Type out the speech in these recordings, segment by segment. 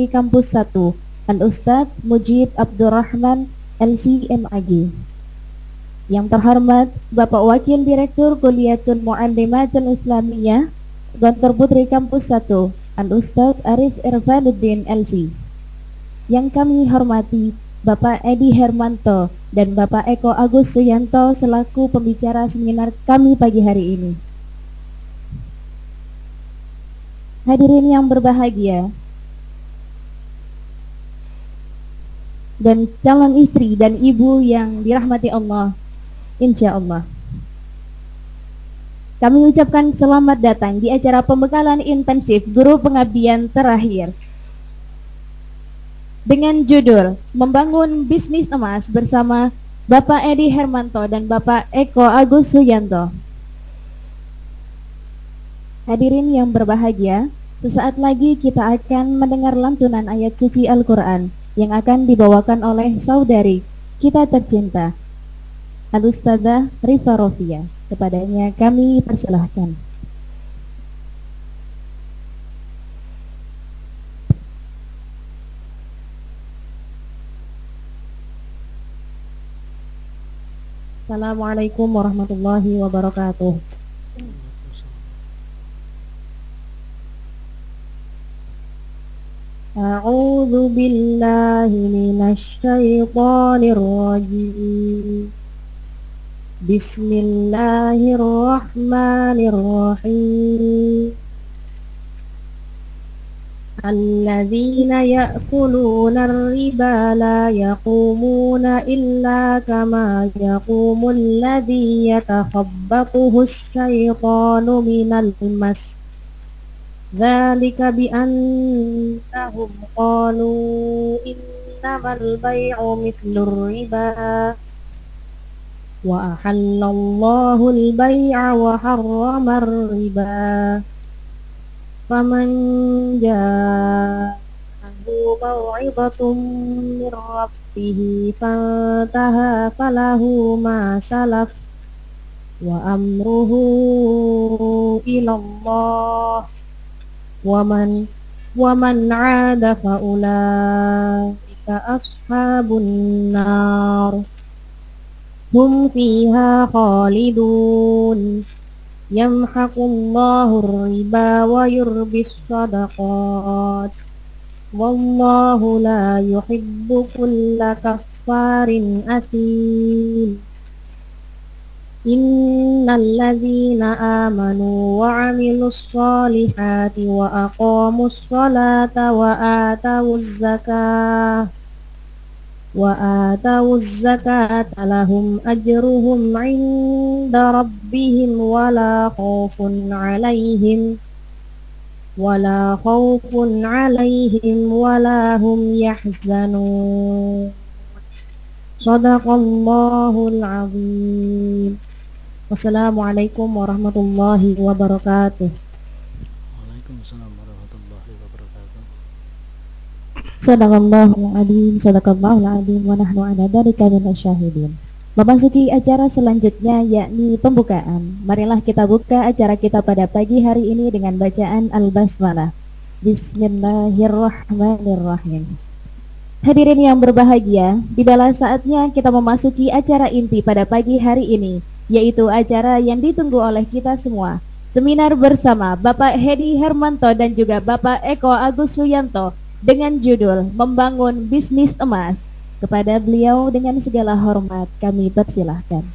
Kampus 1, Al-Ustadz Mujib Abdurrahman LCMAG. Yang terhormat Bapak Wakil Direktur Kuliatul Muallimatul Islamiyah Gontor Putri Kampus 1, Al-Ustadz Arif Irfanuddin LC. Yang kami hormati Bapak Edi Hermanto dan Bapak Eko Agus Suyanto selaku pembicara seminar kami pagi hari ini. Hadirin yang berbahagia dan calon istri dan ibu yang dirahmati Allah, insya Allah kami ucapkan selamat datang di acara pembekalan intensif guru pengabdian terakhir dengan judul Membangun Bisnis Emas bersama Bapak Edi Hermanto dan Bapak Eko Agus Suyanto. Hadirin yang berbahagia, sesaat lagi kita akan mendengar lantunan ayat suci Al-Quran yang akan dibawakan oleh saudari kita tercinta Al-Ustadzah Rifa Rofia. Kepadanya kami persilahkan. Assalamualaikum warahmatullahi wabarakatuh. A'udzu billahi minasy syaithanir rajim. Bismillahirrahmanirrahim. Alladzina ya'kuluna ar-riba la yaqumuna illa kama yaqumul ladzi yatakhabbathu asy-syaitanu minal mas. Dzalika bi annahum qalu innamal bai'u mithlur riba wa ahallallahu al-bai'a wa harrama ar-riba. Faman ja'ahu maw'idatun min rabbih fantaha falahu ma salaf wa amruhu ila Allah wa man 'ada fa ulaika ashabun nar hum fiha khalidun. Yamhaqullahu ar-riba wa yurbis shadaqat wallahu la yuhibbu kulla kaffarin athim. Innal ladzina amanu wa 'amilus solihati wa aqamus sholata wa atawuz zakata lahum ajruhum 'inda rabbihim wala khaufun 'alaihim wala hum yahzanun. Shadaqallahul 'azim. Wassalamualaikum warahmatullahi wabarakatuh. Waalaikumsalam warahmatullahi wabarakatuh. Shadaqallahul 'azim, shadaqallahul 'azim wa nahnu 'ala dzalika minasyahidin. Memasuki acara selanjutnya yakni pembukaan. Marilah kita buka acara kita pada pagi hari ini dengan bacaan Al-Basmalah. Bismillahirrahmanirrahim. Hadirin yang berbahagia, tibalah saatnya kita memasuki acara inti pada pagi hari ini, yaitu acara yang ditunggu oleh kita semua. Seminar bersama Bapak Edi Hermanto dan juga Bapak Eko Agus Suyanto dengan judul Membangun Bisnis Emas. Kepada beliau dengan segala hormat kami persilahkan.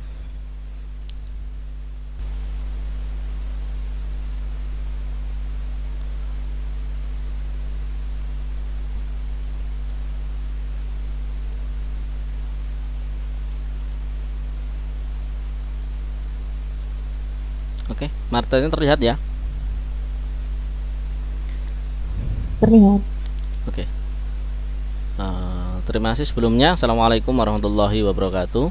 Oke, martabaknya terlihat ya? Terlihat. Oke. Terima kasih sebelumnya. Assalamualaikum warahmatullahi wabarakatuh.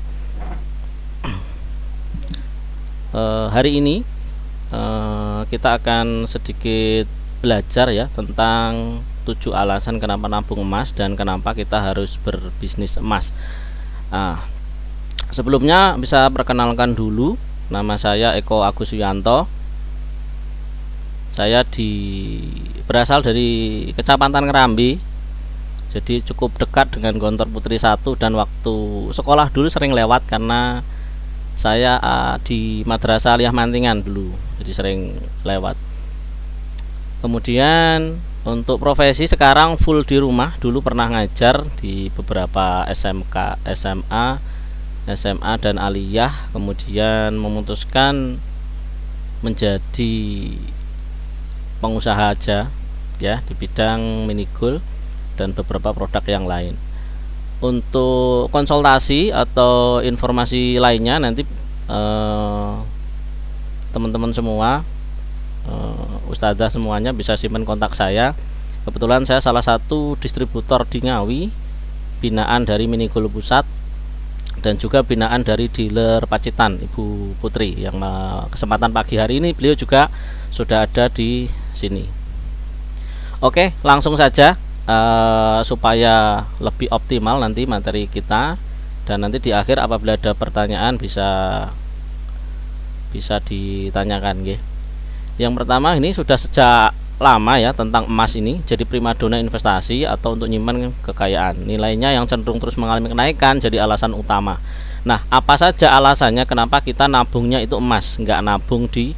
Hari ini kita akan sedikit belajar ya tentang 7 alasan kenapa nabung emas dan kenapa kita harus berbisnis emas. Sebelumnya bisa perkenalkan dulu, nama saya Eko Agus Suyanto. Saya berasal dari Kecamatan Ngerambi, jadi cukup dekat dengan Gontor Putri 1, dan waktu sekolah dulu sering lewat karena saya di Madrasah Aliyah Mantingan dulu, jadi sering lewat. Kemudian untuk profesi sekarang full di rumah. Dulu pernah ngajar di beberapa SMK, SMA dan Aliyah, kemudian memutuskan menjadi pengusaha aja ya di bidang minigol dan beberapa produk yang lain. Untuk konsultasi atau informasi lainnya nanti teman-teman semua, ustadzah semuanya bisa simpan kontak saya. Kebetulan saya salah satu distributor di Ngawi, binaan dari Minigol Pusat, dan juga binaan dari dealer Pacitan, Ibu Putri, yang kesempatan pagi hari ini beliau juga sudah ada di sini. Oke, langsung saja supaya lebih optimal nanti materi kita, dan nanti di akhir apabila ada pertanyaan bisa ditanyakan nggih. Yang pertama, ini sudah sejak lama ya tentang emas ini jadi primadona investasi atau untuk nyimpan kekayaan. Nilainya yang cenderung terus mengalami kenaikan jadi alasan utama. Nah, apa saja alasannya kenapa kita nabungnya itu emas, nggak nabung di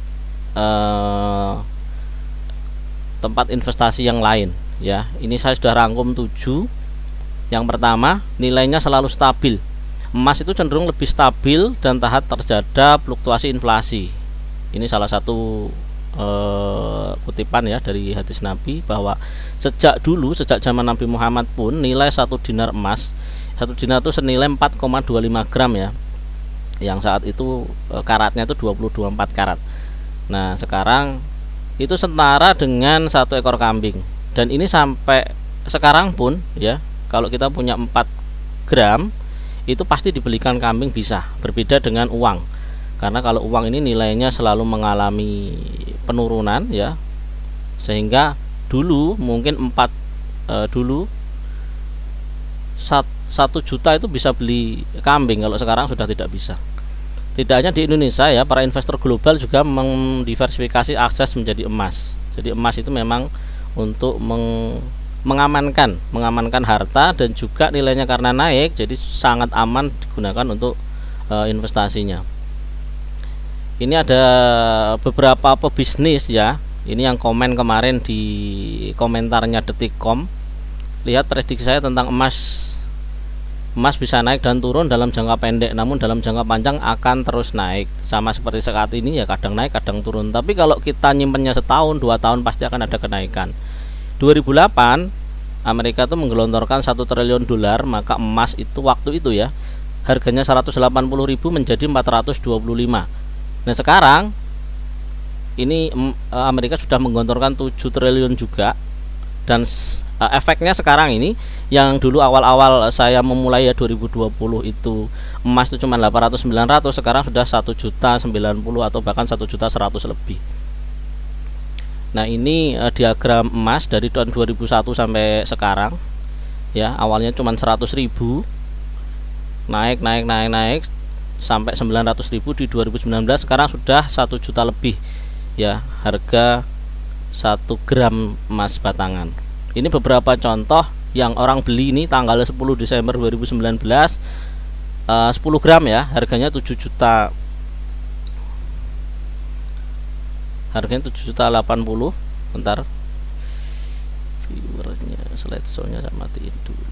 tempat investasi yang lain ya. Ini saya sudah rangkum 7. Yang pertama, nilainya selalu stabil. Emas itu cenderung lebih stabil dan tahan terhadap fluktuasi inflasi. Ini salah satu kutipan ya dari hadis Nabi, bahwa sejak zaman Nabi Muhammad pun nilai 1 dinar emas, 1 dinar itu senilai 4,25 gram ya, yang saat itu karatnya itu 24 karat. Nah, sekarang itu setara dengan 1 ekor kambing, dan ini sampai sekarang pun ya, kalau kita punya 4 gram itu pasti dibelikan kambing bisa. Berbeda dengan uang, karena kalau uang ini nilainya selalu mengalami penurunan ya, sehingga dulu mungkin 1 juta itu bisa beli kambing, kalau sekarang sudah tidak bisa. Tidak hanya di Indonesia ya, para investor global juga mendiversifikasi akses menjadi emas. Jadi emas itu memang untuk mengamankan harta, dan juga nilainya karena naik jadi sangat aman digunakan untuk investasinya. Ini ada beberapa pebisnis ya, ini yang komen kemarin di komentarnya Detikcom. Lihat prediksi saya tentang emas bisa naik dan turun dalam jangka pendek, namun dalam jangka panjang akan terus naik. Sama seperti saat ini ya, kadang naik kadang turun. Tapi kalau kita nyimpennya setahun 2 tahun pasti akan ada kenaikan. 2008 Amerika itu menggelontorkan 1 triliun dolar, maka emas itu waktu itu ya harganya 180.000 menjadi 425. Nah, sekarang ini Amerika sudah menggelontorkan 7 triliun juga, dan efeknya sekarang ini, yang dulu awal-awal saya memulai ya 2020 itu emas itu cuma 800-900, sekarang sudah 1.090.000 atau bahkan 1.100.000 lebih. Nah, ini diagram emas dari tahun 2001 sampai sekarang ya. Awalnya cuma 100.000, naik sampai 900.000 di 2019, sekarang sudah 1 juta lebih ya harga 1 gram emas batangan. Ini beberapa contoh yang orang beli ini tanggal 10 Desember 2019, 10 gram ya, harganya 7 juta, harganya 7.080.000. Bentar, viewernya, slideshow-nya saya matiin dulu.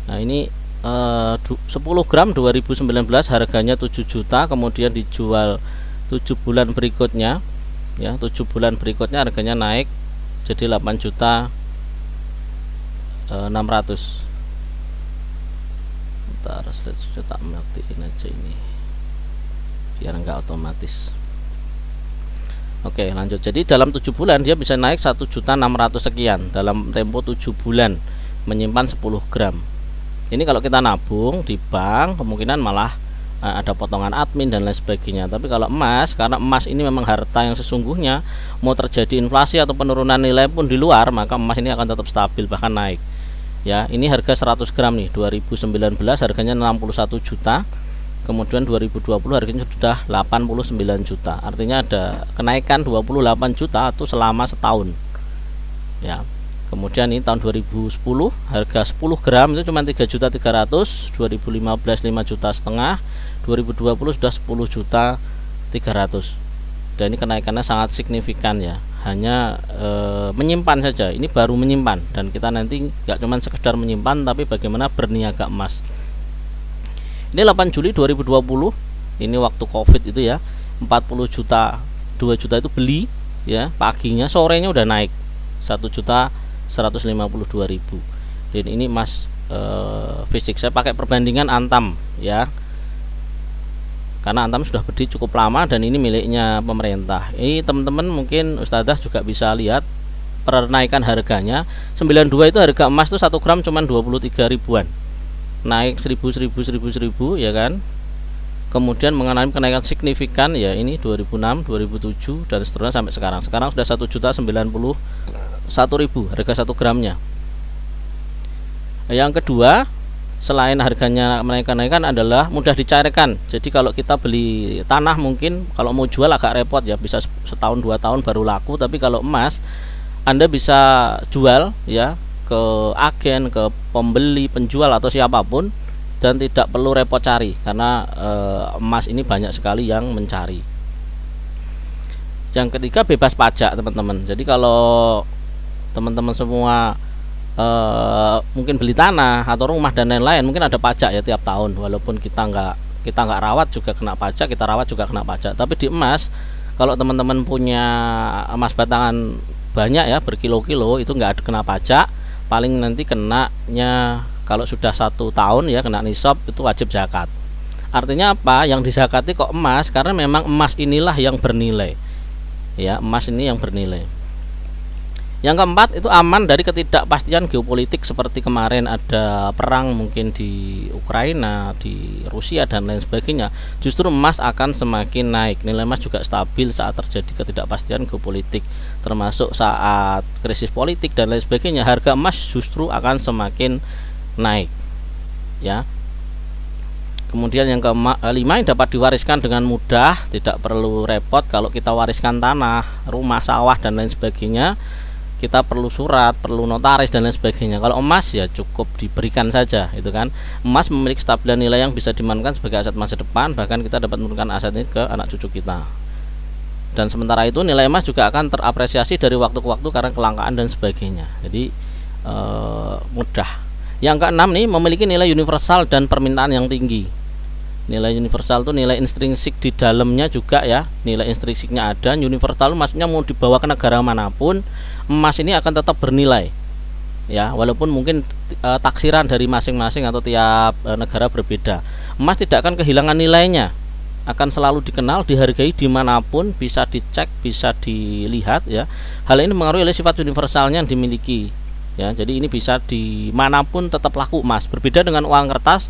Nah, ini 10 gram 2019 harganya 7 juta, kemudian dijual 7 bulan berikutnya ya, 7 bulan berikutnya harganya naik jadi 8.600.000. Bentar, sudah tak matiin aja ini biar enggak otomatis. Oke, lanjut. Jadi dalam 7 bulan dia bisa naik 1.600.000 sekian dalam tempo 7 bulan menyimpan 10 gram. Ini kalau kita nabung di bank kemungkinan malah ada potongan admin dan lain sebagainya. Tapi kalau emas, karena emas ini memang harta yang sesungguhnya, mau terjadi inflasi atau penurunan nilai pun di luar, maka emas ini akan tetap stabil bahkan naik. Ya, ini harga 100 gram nih 2019 harganya 61 juta. kemudian 2020 harganya sudah 89 juta. Artinya ada kenaikan 28 juta itu selama setahun. Ya. Kemudian ini tahun 2010 harga 10 gram itu cuma 3.300.000, 2015 5,5 juta, 2020 sudah 10 juta 300. Dan ini kenaikannya sangat signifikan ya. Hanya menyimpan saja. Ini baru menyimpan, dan kita nanti nggak cuma sekedar menyimpan tapi bagaimana berniaga emas. Ini 8 Juli 2020, ini waktu Covid itu ya, 40 juta, 2 juta itu beli ya, paginya, sorenya udah naik 1.152.000. Dan ini emas fisik. Saya pakai perbandingan Antam ya, karena Antam sudah berdiri cukup lama dan ini miliknya pemerintah. Ini teman-teman mungkin Ustadzah juga bisa lihat penaikan harganya. 92 itu harga emas itu 1 gram cuma 23 ribuan, naik 1000 ya kan. Kemudian mengalami kenaikan signifikan ya, ini 2006, 2007 dan seterusnya sampai sekarang. Sekarang sudah 1.091.000 harga 1 gramnya. Yang kedua, selain harganya menaikkan adalah mudah dicairkan. Jadi kalau kita beli tanah mungkin kalau mau jual agak repot ya, bisa setahun 2 tahun baru laku. Tapi kalau emas Anda bisa jual ya ke agen, ke pembeli, penjual atau siapapun, dan tidak perlu repot cari karena emas ini banyak sekali yang mencari. Yang ketiga, bebas pajak teman-teman. Jadi kalau teman-teman semua mungkin beli tanah atau rumah dan lain-lain, mungkin ada pajak ya tiap tahun, walaupun kita nggak rawat juga kena pajak, kita rawat juga kena pajak. Tapi di emas, kalau teman-teman punya emas batangan banyak ya, berkilo-kilo, itu nggak ada kena pajak. Paling nanti kenanya kalau sudah 1 tahun ya, kena nisab, itu wajib zakat. Artinya apa? Yang dizakati kok emas, karena memang emas inilah yang bernilai ya, emas ini yang bernilai. Yang keempat, itu aman dari ketidakpastian geopolitik seperti kemarin ada perang mungkin di Ukraina, di Rusia dan lain sebagainya. Justru emas akan semakin naik, nilai emas juga stabil saat terjadi ketidakpastian geopolitik, termasuk saat krisis politik dan lain sebagainya. Harga emas justru akan semakin naik ya. Kemudian yang kelima, yang dapat diwariskan dengan mudah, tidak perlu repot. Kalau kita wariskan tanah, rumah, sawah dan lain sebagainya, kita perlu surat, perlu notaris dan lain sebagainya. Kalau emas ya cukup diberikan saja, itu kan. Emas memiliki stabilan nilai yang bisa dimanfaatkan sebagai aset masa depan, bahkan kita dapat menurunkan aset ini ke anak cucu kita. Dan sementara itu nilai emas juga akan terapresiasi dari waktu ke waktu karena kelangkaan dan sebagainya. Jadi mudah. Yang keenam nih, memiliki nilai universal dan permintaan yang tinggi. Nilai universal itu nilai intrinsik di dalamnya juga ya, nilai intrinsiknya ada. Universal maksudnya mau dibawa ke negara manapun, emas ini akan tetap bernilai ya, walaupun mungkin taksiran dari masing-masing atau tiap negara berbeda. Emas tidak akan kehilangan nilainya, akan selalu dikenal, dihargai dimanapun, bisa dicek, bisa dilihat ya. Hal ini mengaruhi oleh sifat universalnya yang dimiliki ya. Jadi ini bisa dimanapun tetap laku emas. Berbeda dengan uang kertas,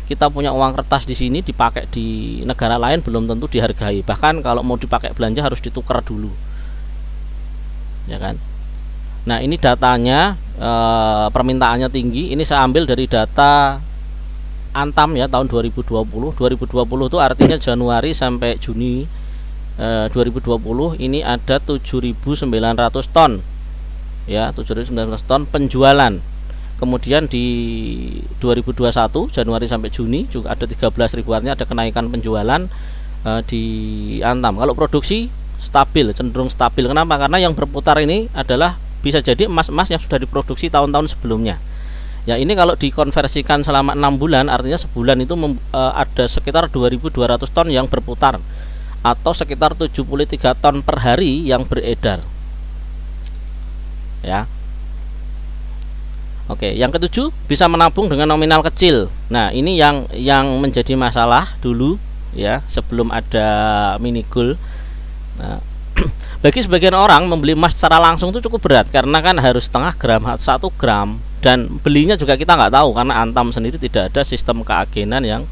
kita punya uang kertas di sini dipakai di negara lain belum tentu dihargai. Bahkan kalau mau dipakai belanja harus ditukar dulu, ya kan. Nah ini datanya, permintaannya tinggi. Ini saya ambil dari data Antam ya, tahun 2020. 2020 itu artinya Januari sampai Juni 2020 ini ada 7.900 ton ya, 7.900 ton penjualan. Kemudian di 2021 Januari sampai Juni juga ada 13 ribuannya, ada kenaikan penjualan di Antam. Kalau produksi stabil, cenderung stabil. Kenapa? Karena yang berputar ini adalah bisa jadi emas-emas yang sudah diproduksi tahun-tahun sebelumnya. Ya ini kalau dikonversikan selama 6 bulan, artinya sebulan itu ada sekitar 2.200 ton yang berputar, atau sekitar 73 ton per hari yang beredar. Ya. Oke, yang ketujuh, bisa menabung dengan nominal kecil. Nah, ini yang menjadi masalah dulu ya, sebelum ada mini gold. Nah, bagi sebagian orang membeli emas secara langsung itu cukup berat, karena kan harus setengah gram, 1 gram, dan belinya juga kita nggak tahu karena Antam sendiri tidak ada sistem keagenan yang